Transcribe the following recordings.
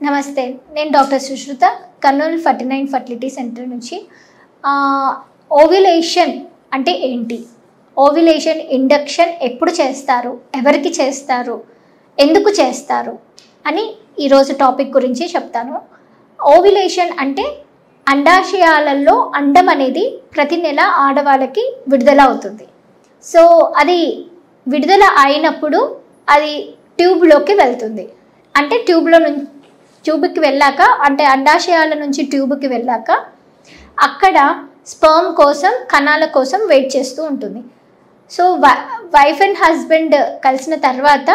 నమస్తే, నేను doctor Sushruta, Kurnool 49 fertility centre నుంచి. ఓవ్యులేషన్ అంటే ఏంటి, ఓవ్యులేషన్ ఇండక్షన్ ఎప్పుడు చేస్తారు, ఎవరికి చేస్తారు, ఎందుకు చేస్తారు అని ఈరోజు టాపిక్ గురించి చెప్తాను. ఓవ్యులేషన్ అంటే అండాశయాలలో అండం అనేది ప్రతి నెల ఆడవాళ్ళకి విడుదల అవుతుంది. సో అది విడుదల అయినప్పుడు అది ట్యూబ్లోకి వెళ్తుంది. అంటే ట్యూబ్కి వెళ్ళాక, అంటే అండాశయాల నుంచి ట్యూబ్కి వెళ్ళాక అక్కడ స్పర్మ్ కోసం, కణాల కోసం వెయిట్ చేస్తూ ఉంటుంది. సో వైఫ్ అండ్ హస్బెండ్ కలిసిన తర్వాత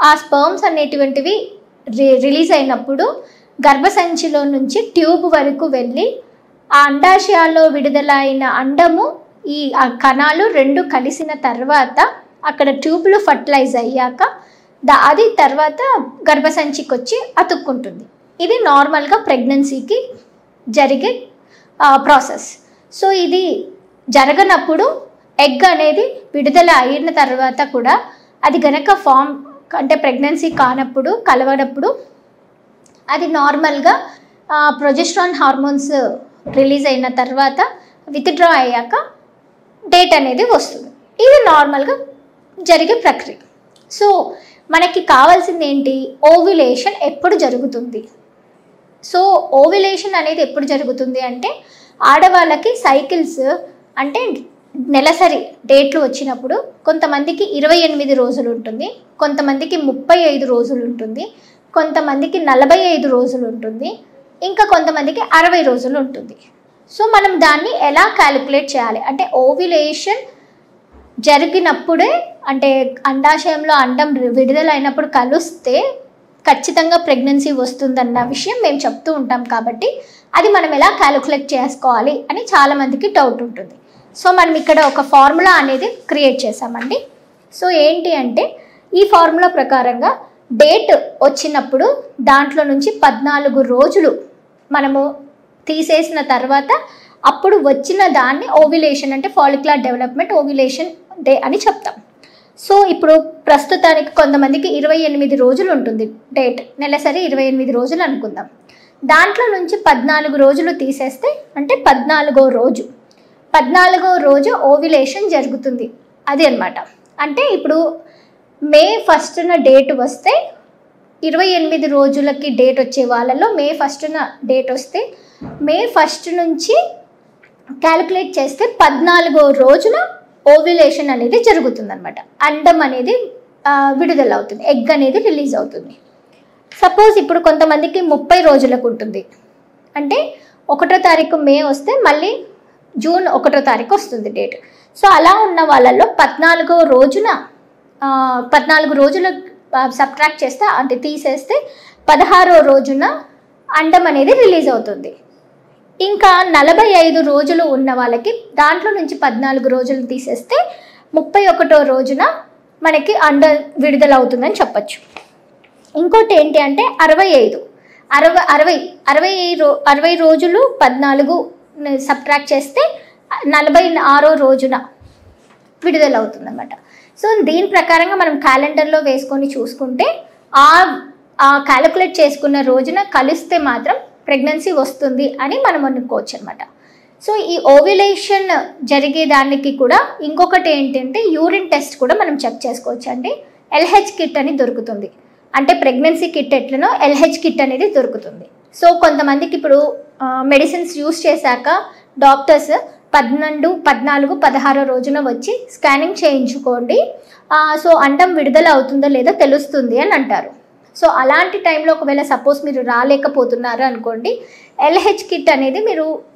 ఆ స్పర్మ్స్ అనేటువంటివి రిలీజ్ అయినప్పుడు గర్భసంచిలో నుంచి ట్యూబ్ వరకు వెళ్ళి ఆ అండాశయాల్లో విడుదలైన అండము, ఈ కణాలు రెండు కలిసిన తర్వాత అక్కడ ట్యూబ్లు ఫర్టిలైజ్ అయ్యాక అది తర్వాత గర్భసంచికి వచ్చి అతుక్కుంటుంది. ఇది నార్మల్గా ప్రెగ్నెన్సీకి జరిగే ప్రాసెస్. సో ఇది జరగనప్పుడు ఎగ్ అనేది విడుదల అయిన తర్వాత కూడా అది గనక ఫామ్ అంటే ప్రెగ్నెన్సీ కానప్పుడు, కలవనప్పుడు అది నార్మల్గా ప్రొజెస్ట్రాన్ హార్మోన్స్ రిలీజ్ అయిన తర్వాత విత్డ్రా అయ్యాక డేట్ అనేది వస్తుంది. ఇది నార్మల్గా జరిగే ప్రక్రియ. సో మనకి కావాల్సింది ఏంటి, ఓవ్యులేషన్ ఎప్పుడు జరుగుతుంది. సో ఓవ్యులేషన్ అనేది ఎప్పుడు జరుగుతుంది అంటే ఆడవాళ్ళకి సైకిల్స్ అంటే నెలసరి డేట్లు వచ్చినప్పుడు కొంతమందికి 28 రోజులు ఉంటుంది, కొంతమందికి 35 రోజులు ఉంటుంది, కొంతమందికి 45 రోజులు ఉంటుంది, ఇంకా కొంతమందికి 60 రోజులు ఉంటుంది. సో మనం దాన్ని ఎలా క్యాలిక్యులేట్ చేయాలి అంటే ఓవ్యులేషన్ జరిగినప్పుడే, అంటే అండాశయంలో అండం విడుదలైనప్పుడు కలిస్తే ఖచ్చితంగా ప్రెగ్నెన్సీ వస్తుందన్న విషయం మేము చెప్తూ ఉంటాం. కాబట్టి అది మనం ఎలా క్యాలిక్యులేట్ చేసుకోవాలి అని చాలామందికి డౌట్ ఉంటుంది. సో మనం ఇక్కడ ఒక ఫార్ములా అనేది క్రియేట్ చేసామండి. సో ఏంటి అంటే ఈ ఫార్ములా ప్రకారంగా డేట్ వచ్చినప్పుడు దాంట్లో నుంచి 14 రోజులు మనము తీసేసిన తర్వాత అప్పుడు వచ్చిన దాన్ని ఓవ్యులేషన్ అంటే ఫాలిక్యులర్ డెవలప్మెంట్ ఓవ్యులేషన్ డే అని చెప్తాం. సో ఇప్పుడు ప్రస్తుతానికి కొంతమందికి 28 రోజులు ఉంటుంది డేట్, నెలసరి 28 రోజులు అనుకుందాం. దాంట్లో నుంచి 14 రోజులు తీసేస్తే అంటే 14వ రోజు ఓవ్యులేషన్ జరుగుతుంది. అది అన్నమాట. అంటే ఇప్పుడు మే 1న డేట్ వస్తే 28 రోజులకి డేట్ వచ్చే వాళ్ళలో మే 1న డేట్ వస్తే మే 1 నుంచి క్యాలిక్యులేట్ చేస్తే 14వ రోజున ఓవ్యులేషన్ అనేది జరుగుతుంది అనమాట. అండం అనేది విడుదల అవుతుంది, ఎగ్ అనేది రిలీజ్ అవుతుంది. సపోజ్ ఇప్పుడు కొంతమందికి 30 రోజులకు ఉంటుంది, అంటే 1వ తారీఖు మే వస్తే మళ్ళీ జూన్ 1వ తారీఖు వస్తుంది డేట్. సో అలా ఉన్న వాళ్ళల్లో 14వ రోజున 14 రోజులు సబ్ట్రాక్ట్ చేస్తే అంటే తీసేస్తే 16వ రోజున అండం అనేది రిలీజ్ అవుతుంది. ఇంకా 45 రోజులు ఉన్న వాళ్ళకి దాంట్లో నుంచి 14 రోజులు తీసేస్తే 31వ రోజున మనకి అండం విడుదల అవుతుందని చెప్పచ్చు. ఇంకోటి ఏంటి అంటే 60 రోజులు 14 సబ్ట్రాక్ట్ చేస్తే 46వ రోజున విడుదల అవుతుంది అన్నమాట. సో దీని ప్రకారంగా మనం క్యాలెండర్లో వేసుకొని చూసుకుంటే ఆ క్యాలిక్యులేట్ చేసుకున్న రోజున కలిస్తే మాత్రం ప్రెగ్నెన్సీ వస్తుంది అని మనం అనుకోవచ్చు అనమాట. సో ఈ ఓవ్యులేషన్ జరిగేదానికి కూడా ఇంకొకటి ఏంటంటే యూరిన్ టెస్ట్ కూడా మనం చెక్ చేసుకోవచ్చు అండి. LH కిట్ అని దొరుకుతుంది, అంటే ప్రెగ్నెన్సీ కిట్ ఎట్లనో LH కిట్ అనేది దొరుకుతుంది. సో కొంతమందికి ఇప్పుడు మెడిసిన్స్ యూస్ చేశాక డాక్టర్స్ 12, 14, 16 రోజున వచ్చి స్కానింగ్ చేయించుకోండి, సో అండం విడుదల అవుతుందో లేదో తెలుస్తుంది అని అంటారు. సో అలాంటి టైంలో ఒకవేళ సపోజ్ మీరు రాలేకపోతున్నారు అనుకోండి, LH కిట్ అనేది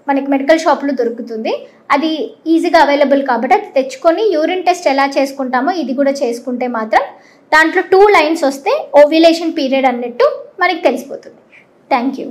మనకి మెడికల్ షాప్లో దొరుకుతుంది. అది ఈజీగా అవైలబుల్ కాబట్టి అది తెచ్చుకొని యూరిన్ టెస్ట్ ఎలా చేసుకుంటామో ఇది కూడా చేసుకుంటే మాత్రం దాంట్లో 2 లైన్స్ వస్తే ఓవ్యులేషన్ పీరియడ్ అన్నట్టు మనకి తెలిసిపోతుంది. Thank you.